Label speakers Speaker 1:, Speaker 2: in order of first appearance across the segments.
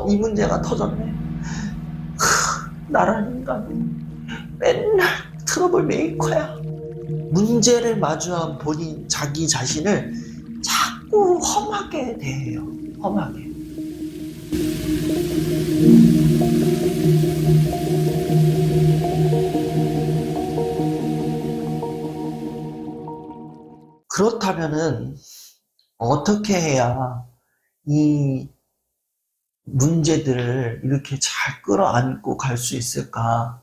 Speaker 1: 이 문제가 터졌네. 나라는 인간이 맨날 트러블 메이커야. 문제를 마주한 본인, 자기 자신을 자꾸 험하게 대해요. 험하게. 그렇다면은 어떻게 해야 이 문제들을 이렇게 잘 끌어안고 갈 수 있을까?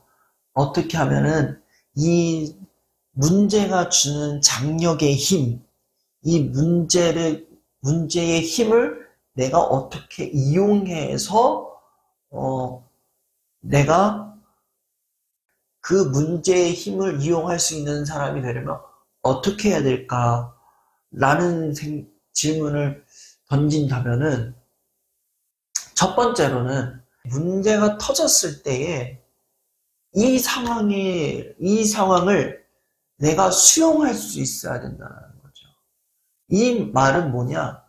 Speaker 1: 어떻게 하면은 이 문제가 주는 장력의 힘, 이 문제의 힘을 내가 어떻게 이용해서, 내가 그 문제의 힘을 이용할 수 있는 사람이 되려면 어떻게 해야 될까? 라는 질문을 던진다면은, 첫 번째로는 문제가 터졌을 때에 이 상황을 내가 수용할 수 있어야 된다는 거죠. 이 말은 뭐냐?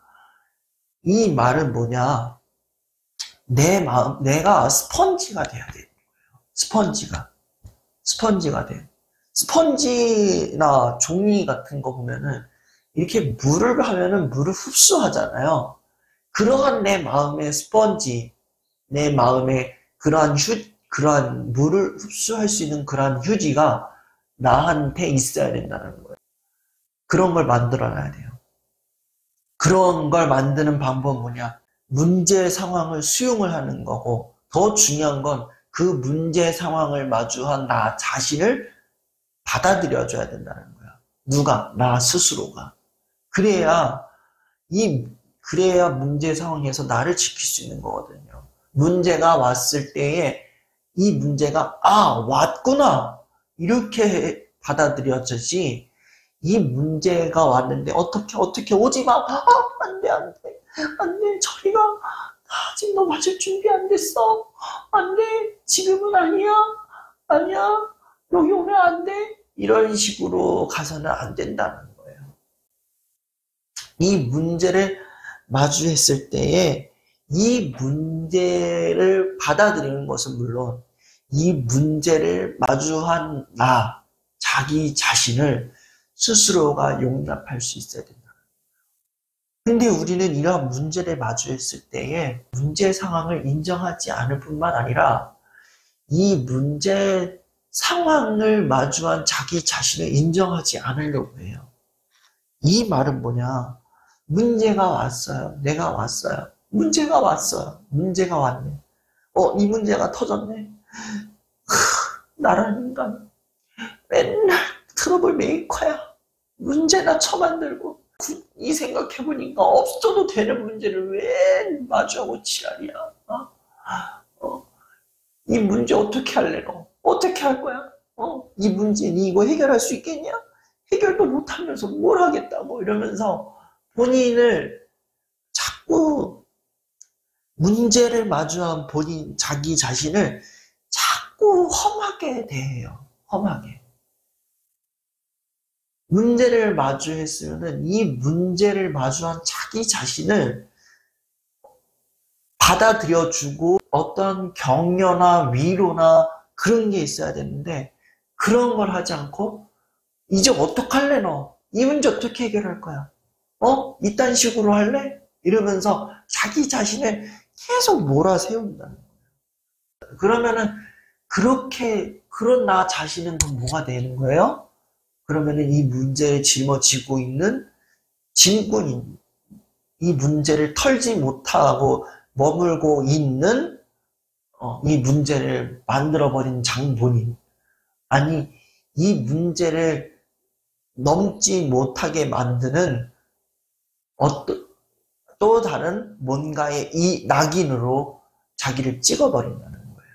Speaker 1: 내가 스펀지가 돼야 돼요. 스펀지가 돼. 스펀지나 종이 같은 거 보면은 이렇게 물을 하면은 물을 흡수하잖아요. 그러한 내 마음의 스펀지, 내 마음의 그러한 물을 흡수할 수 있는 그러한 휴지가 나한테 있어야 된다는 거예요. 그런 걸 만들어놔야 돼요. 그런 걸 만드는 방법은 뭐냐? 문제 상황을 수용을 하는 거고, 더 중요한 건 그 문제 상황을 마주한 나 자신을 받아들여줘야 된다는 거야. 누가? 나 스스로가. 그래야 문제 상황에서 나를 지킬 수 있는 거거든요. 문제가 왔을 때에 이 문제가 왔구나 이렇게 받아들여지지, 이 문제가 왔는데 어떻게 오지 마. 안 돼. 저리가. 아직 너 맞을 준비 안 됐어. 안 돼. 지금은 아니야. 여기 오면 안 돼. 이런 식으로 가서는 안 된다는 거예요. 이 문제를 마주했을 때에 이 문제를 받아들이는 것은 물론, 이 문제를 마주한 자기 자신을 스스로가 용납할 수 있어야 된다. 근데 우리는 이러한 문제를 마주했을 때에 문제 상황을 인정하지 않을 뿐만 아니라 이 문제 상황을 마주한 자기 자신을 인정하지 않으려고 해요. 이 말은 뭐냐? 문제가 왔어요. 내가 왔어요. 문제가 왔어요. 문제가 왔네. 이 문제가 터졌네. 나라는 인간 맨날 트러블 메이커야. 문제나 처만들고. 이 생각해보니까 없어도 되는 문제를 왜 마주하고 지랄이야. 이 문제 어떻게 할래 너? 어떻게 할 거야? 이 문제 니 이거 해결할 수 있겠냐? 해결도 못하면서 뭘 하겠다고 이러면서 본인을 자꾸, 문제를 마주한 자기 자신을 자꾸 험하게 대해요. 험하게. 문제를 마주했으면은 이 문제를 마주한 자기 자신을 받아들여주고 어떤 격려나 위로나 그런 게 있어야 되는데, 그런 걸 하지 않고 이제 어떡할래 너? 이 문제 어떻게 해결할 거야? 이딴 식으로 할래? 이러면서 자기 자신을 계속 몰아세운다는 거예요. 그러면은 그런 나 자신은 또 뭐가 되는 거예요? 그러면은 이 문제를 짊어지고 있는 짐꾼인, 이 문제를 털지 못하고 머물고 있는 이 문제를 만들어버린 장본인, 아니 이 문제를 넘지 못하게 만드는 또 다른 뭔가의 이 낙인으로 자기를 찍어버린다는 거예요.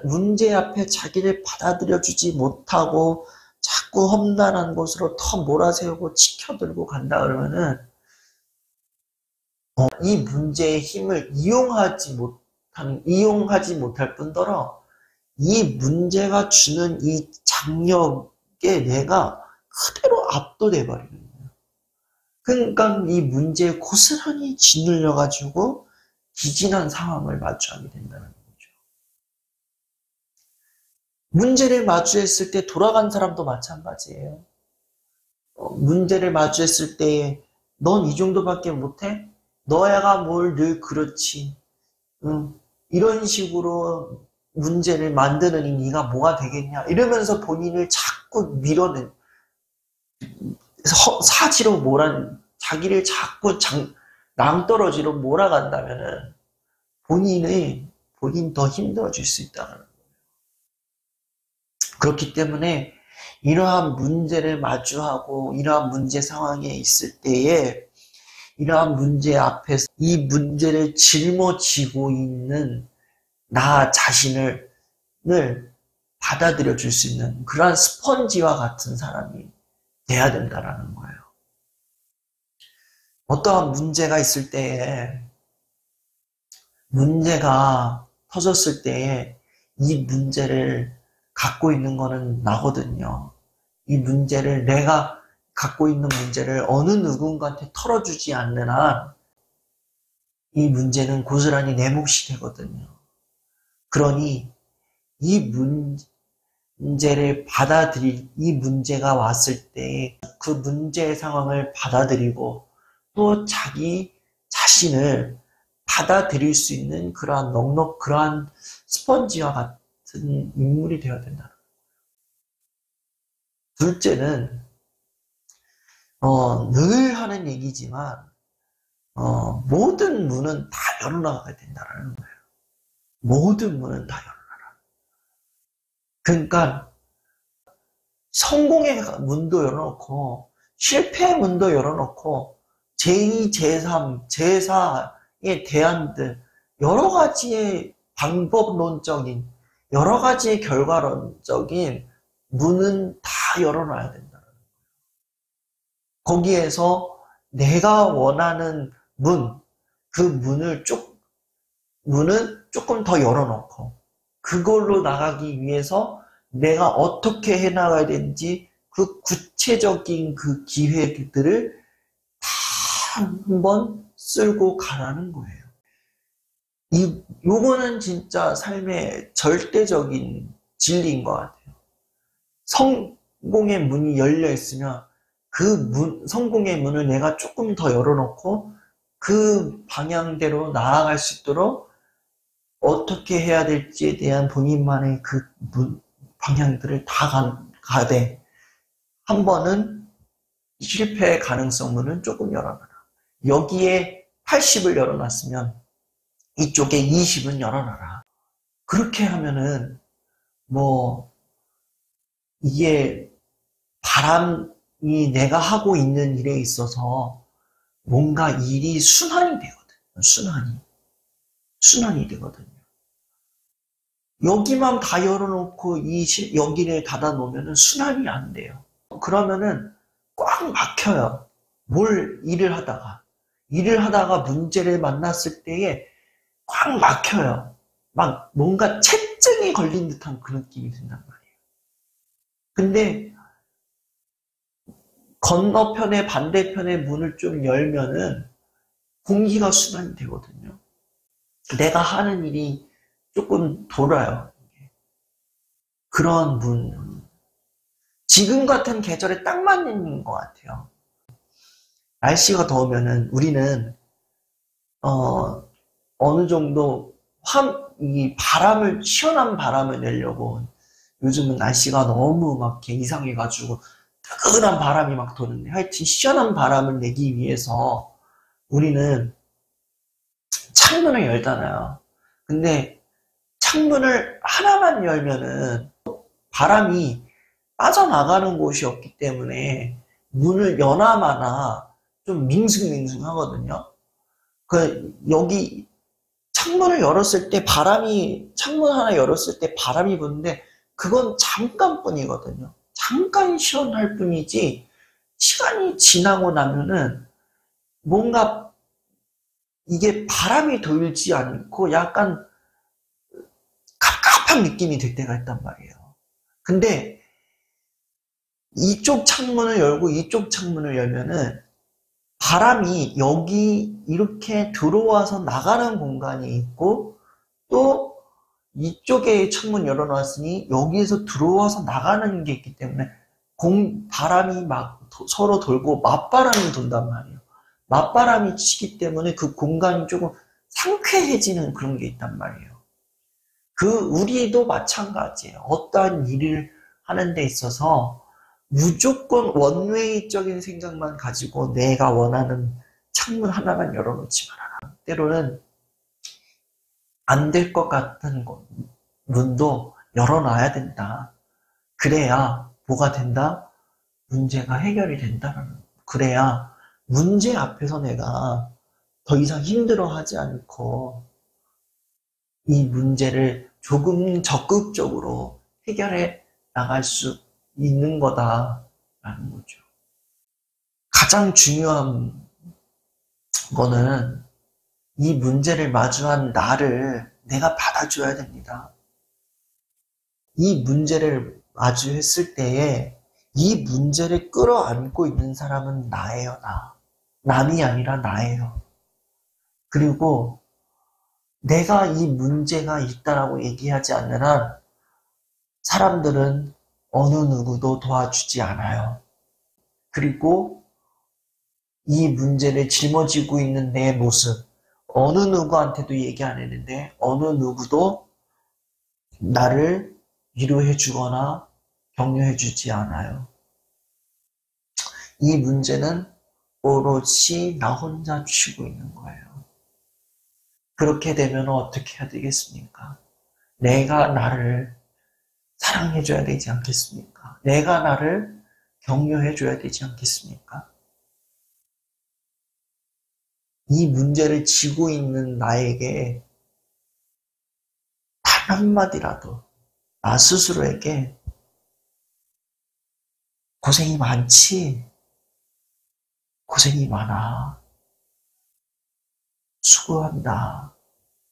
Speaker 1: 문제 앞에 자기를 받아들여주지 못하고 자꾸 험난한 곳으로 더 몰아세우고 치켜들고 간다 그러면은 이 문제의 힘을 이용하지 못할 뿐더러 이 문제가 주는 이 장력에 내가 그대로 압도돼 버리는 거예요. 그러니까 이 문제에 고스란히 짓눌려 가지고 기진한 상황을 마주하게 된다는 거죠. 문제를 마주했을 때 돌아간 사람도 마찬가지예요. 문제를 마주했을 때 넌 이 정도밖에 못해? 너야가 뭘 늘 그렇지. 이런 식으로 문제를 만드느니 네가 뭐가 되겠냐 이러면서 본인을 자꾸 밀어내 사지로 자기를 자꾸 낭떠러지로 몰아간다면은 본인 더 힘들어질 수 있다는 거예요. 그렇기 때문에 이러한 문제를 마주하고 이러한 문제 상황에 있을 때에 이러한 문제 앞에서 이 문제를 짊어지고 있는 나 자신을 받아들여 줄 수 있는 그러한 스펀지와 같은 사람이 돼야 된다는 거예요. 어떠한 문제가 있을 때에 문제가 터졌을 때에 이 문제를 갖고 있는 거는 나거든요. 이 문제를 내가 갖고 있는 문제를 어느 누군가한테 털어주지 않는 한 이 문제는 고스란히 내 몫이 되거든요. 그러니 이 문제를 이 문제가 왔을 때 그 문제의 상황을 받아들이고 또 자기 자신을 받아들일 수 있는 그러한 스펀지와 같은 인물이 되어야 된다. 둘째는, 늘 하는 얘기지만, 모든 문은 다 열어나가야 된다는 거예요. 모든 문은 다 열어놔라. 그러니까, 성공의 문도 열어놓고, 실패의 문도 열어놓고, 제2, 제3, 제4에 대한 여러 가지의 방법론적인, 여러 가지의 결과론적인 문은 다 열어놔야 된다는 거예요. 거기에서 내가 원하는 그 문은 조금 더 열어놓고, 그걸로 나가기 위해서 내가 어떻게 해나가야 되는지 그 구체적인 그 기획들을 다 한번 쓸고 가라는 거예요. 요거는 진짜 삶의 절대적인 진리인 것 같아요. 성공의 문이 열려 있으면 성공의 문을 내가 조금 더 열어놓고 그 방향대로 나아갈 수 있도록 어떻게 해야 될지에 대한 본인만의 그 방향들을 다 가되 한 번은 실패의 가능성 문은 조금 열어놔라. 여기에 80을 열어놨으면 이쪽에 20은 열어놔라. 그렇게 하면은 이게 바람이 내가 하고 있는 일에 있어서 뭔가 일이 순환이 되거든요. 순환이 되거든요. 여기만 다 열어놓고 여기를 닫아 놓으면 순환이 안 돼요. 그러면은 꽉 막혀요. 일을 하다가 문제를 만났을 때에 꽉 막혀요. 막 뭔가 체증이 걸린 듯한 그 느낌이 든단 말이에요. 근데 건너편에 반대편의 문을 좀 열면은 공기가 순환이 되거든요. 내가 하는 일이 조금 돌아요. 그런 문. 지금 같은 계절에 딱 맞는 것 같아요. 날씨가 더우면은 우리는 어느 정도 시원한 바람을 내려고 요즘은 날씨가 너무 막 이렇게 이상해가지고 뜨끈한 바람이 막 도는데 하여튼 시원한 바람을 내기 위해서 우리는 창문을 열잖아요. 근데 창문을 하나만 열면은 바람이 빠져나가는 곳이 없기 때문에 문을 여나마나 좀 밍숭밍숭하거든요. 여기 창문을 열었을 때 창문 하나 열었을 때 바람이 부는데 그건 잠깐뿐이거든요. 잠깐 시원할 뿐이지 시간이 지나고 나면은 뭔가 이게 바람이 돌지 않고 약간 갑갑한 느낌이 들 때가 있단 말이에요. 근데 이쪽 창문을 열고 이쪽 창문을 열면은 바람이 여기 이렇게 들어와서 나가는 공간이 있고, 또 이쪽에 창문 열어놨으니 여기에서 들어와서 나가는 게 있기 때문에 바람이 막 서로 돌고 맞바람이 돈단 말이에요. 맞바람이 치기 때문에 그 공간이 조금 상쾌해지는 그런 게 있단 말이에요. 우리도 마찬가지예요. 어떠한 일을 하는 데 있어서 무조건 원웨이적인 생각만 가지고 내가 원하는 창문 하나만 열어놓지 말아라. 때로는 안 될 것 같은 문도 열어놔야 된다. 그래야 뭐가 된다? 문제가 해결이 된다는. 그래야 문제 앞에서 내가 더 이상 힘들어하지 않고 이 문제를 조금 적극적으로 해결해 나갈 수 있는 거다라는 거죠. 가장 중요한 거는 이 문제를 마주한 나를 내가 받아줘야 됩니다. 이 문제를 마주했을 때에 이 문제를 끌어안고 있는 사람은 나예요, 나. 남이 아니라 나예요. 그리고 내가 이 문제가 있다라고 얘기하지 않는 한 사람들은 어느 누구도 도와주지 않아요. 그리고 이 문제를 짊어지고 있는 내 모습, 어느 누구한테도 얘기 안 했는데 어느 누구도 나를 위로해 주거나 격려해 주지 않아요. 이 문제는 오롯이 나 혼자 쥐고 있는 거예요. 그렇게 되면 어떻게 해야 되겠습니까? 내가 나를 사랑해 줘야 되지 않겠습니까? 내가 나를 격려해 줘야 되지 않겠습니까? 이 문제를 지고 있는 나에게 단 한마디라도 나 스스로에게 고생이 많지? 고생이 많아. 수고한다.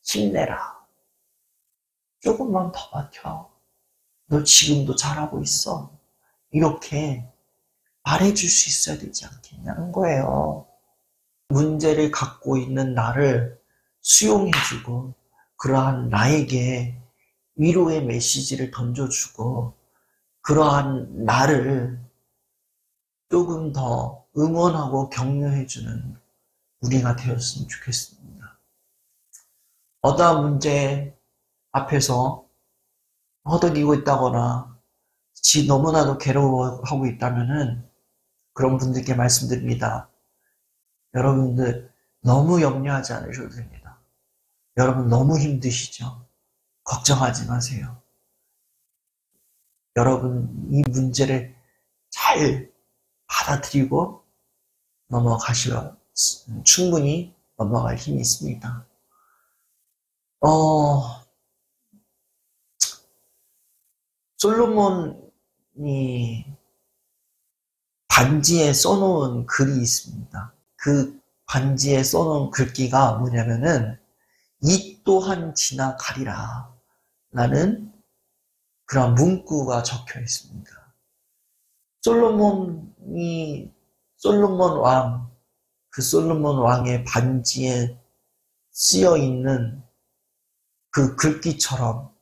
Speaker 1: 힘내라. 조금만 더 버텨. 너 지금도 잘하고 있어. 이렇게 말해줄 수 있어야 되지 않겠냐는 거예요. 문제를 갖고 있는 나를 수용해주고 그러한 나에게 위로의 메시지를 던져주고 그러한 나를 조금 더 응원하고 격려해주는 우리가 되었으면 좋겠습니다. 어떠한 문제 앞에서 허덕이고 있다거나 너무나도 괴로워하고 있다면은 그런 분들께 말씀드립니다. 여러분들 너무 염려하지 않으셔도 됩니다. 여러분 너무 힘드시죠? 걱정하지 마세요. 여러분 이 문제를 잘 받아들이고 넘어가시면 충분히 넘어갈 힘이 있습니다. 솔로몬이 반지에 써놓은 글이 있습니다. 그 반지에 써놓은 글귀가 뭐냐면은 이 또한 지나가리라 라는 그런 문구가 적혀 있습니다. 솔로몬 왕의 반지에 쓰여 있는 그 글귀처럼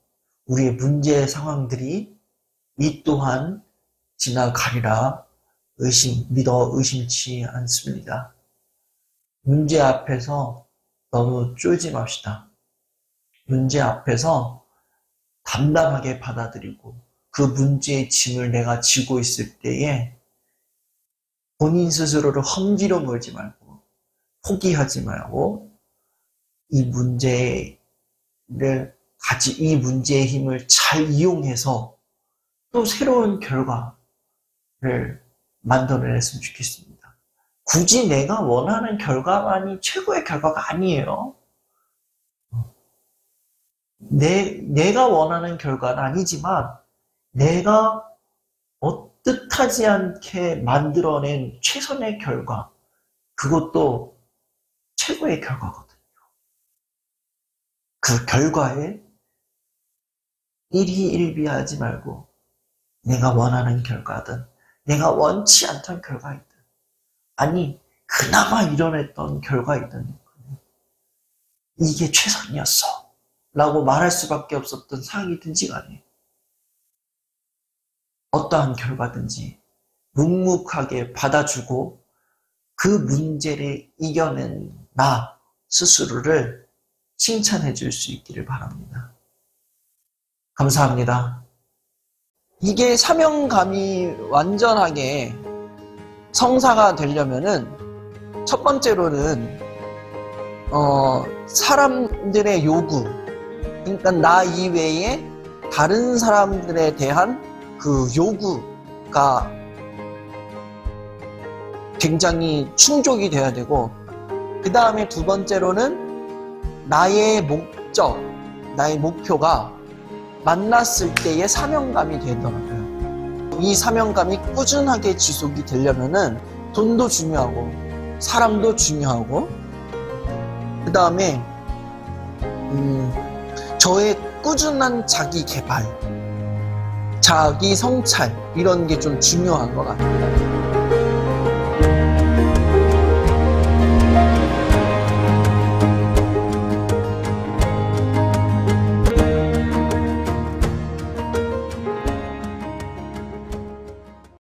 Speaker 1: 우리의 문제 상황들이 이 또한 지나가리라 믿어 의심치 않습니다. 문제 앞에서 너무 쫄지 맙시다. 문제 앞에서 담담하게 받아들이고 그 문제의 짐을 내가 지고 있을 때에 본인 스스로를 험지로 몰지 말고 포기하지 말고 이 문제의 힘을 잘 이용해서 또 새로운 결과를 만들어냈으면 좋겠습니다. 굳이 내가 원하는 결과만이 최고의 결과가 아니에요. 내가 원하는 결과는 아니지만 내가 뜻하지 않게 만들어낸 최선의 결과, 그것도 최고의 결과거든요. 그 결과에 일희일비하지 말고 내가 원하는 결과든 내가 원치 않던 결과이든, 아니 그나마 이뤄냈던 결과이든 이게 최선이었어 라고 말할 수밖에 없었던 상황이든지 간에 어떠한 결과든지 묵묵하게 받아주고 그 문제를 이겨낸 나 스스로를 칭찬해 줄 수 있기를 바랍니다. 감사합니다. 이게 사명감이 완전하게 성사가 되려면은 첫 번째로는 사람들의 요구, 그러니까 나 이외에 다른 사람들에 대한 그 요구가 굉장히 충족이 돼야 되고, 그 다음에 두 번째로는 나의 목적, 나의 목표가 만났을 때의 사명감이 되더라고요. 이 사명감이 꾸준하게 지속이 되려면은 돈도 중요하고 사람도 중요하고, 그 다음에 저의 꾸준한 자기 개발, 자기 성찰, 이런 게 좀 중요한 것 같아요.